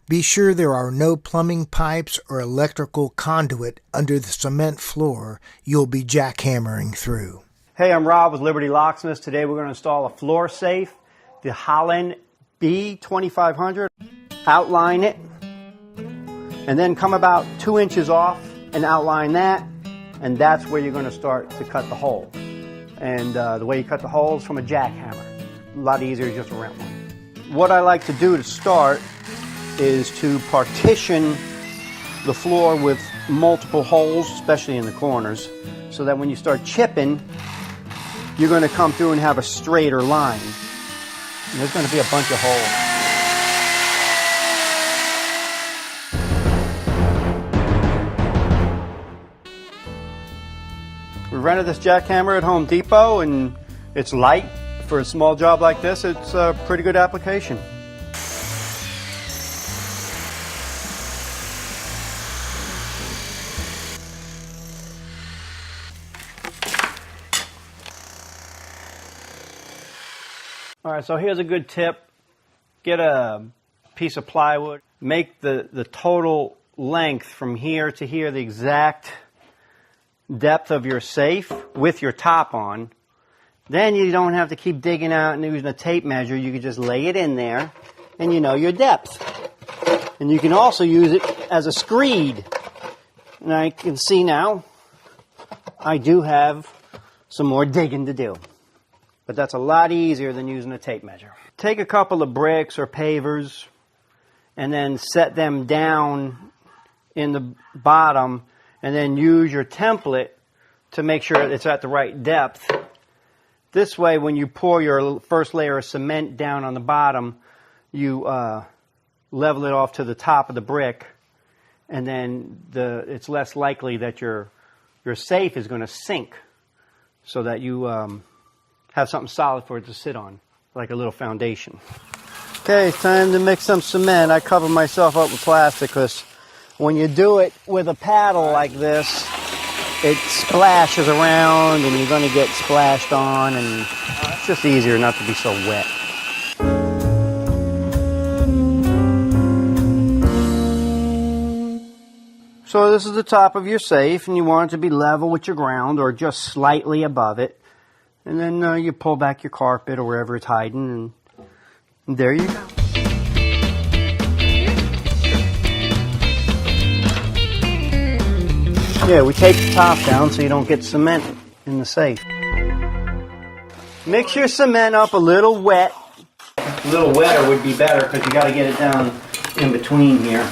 Be sure there are no plumbing pipes or electrical conduit under the cement floor you'll be jackhammering through. Hey, I'm Rob with Liberty Locksmiths. Today we're going to install a floor safe, the Holland B2500. Outline it, and then come about 2 inches off and outline that, and that's where you're going to start to cut the hole. And the way you cut the hole is from a jackhammer. A lot easier just a round one. What I like to do to start is to partition the floor with multiple holes, especially in the corners, so that when you start chipping, you're going to come through and have a straighter line. And there's going to be a bunch of holes. We rented this jackhammer at Home Depot, and it's light. For a small job like this, it's a pretty good application. All right, so here's a good tip. Get a piece of plywood. Make the total length from here to here the exact depth of your safe with your top on. Then you don't have to keep digging out and using a tape measure. You can just lay it in there and you know your depth. And you can also use it as a screed. And I can see now I do have some more digging to do. But that's a lot easier than using a tape measure. Take a couple of bricks or pavers and then set them down in the bottom, and then use your template to make sure it's at the right depth. This way, when you pour your first layer of cement down on the bottom, you level it off to the top of the brick, and then it's less likely that your safe is going to sink, so that you have something solid for it to sit on, like a little foundation. Okay, it's time to mix some cement. I cover myself up with plastic because when you do it with a paddle like this, it splashes around and you're going to get splashed on, and it's just easier not to be so wet. So this is the top of your safe, and you want it to be level with your ground or just slightly above it. And then you pull back your carpet or wherever it's hiding, and there you go. Yeah, we take the top down so you don't get cement in the safe. Mix your cement up a little wet. A little wetter would be better because you got to get it down in between here.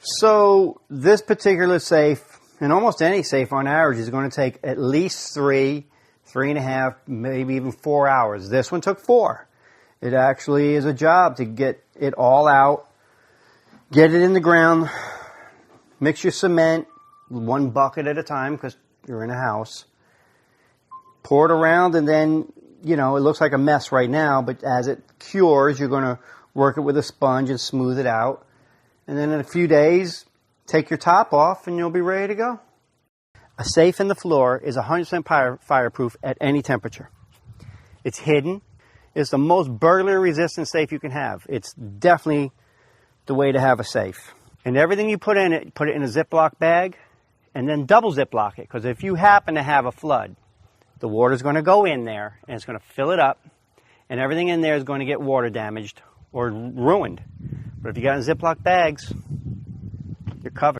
So this particular safe, and almost any safe on average, is going to take at least 3.5, maybe even 4 hours. This one took 4. It actually is a job to get it all out, get it in the ground, mix your cement, 1 bucket at a time because you're in a house. Pour it around, and then, you know, it looks like a mess right now, but as it cures, you're going to work it with a sponge and smooth it out. And then in a few days, take your top off and you'll be ready to go. A safe in the floor is 100% fireproof at any temperature. It's hidden. It's the most burglary resistant safe you can have. It's definitely the way to have a safe. And everything you put in it in a Ziploc bag and then double Ziploc it. Because if you happen to have a flood, the water's going to go in there and it's going to fill it up. And everything in there is going to get water damaged or ruined. But if you got in Ziploc bags, you're covered.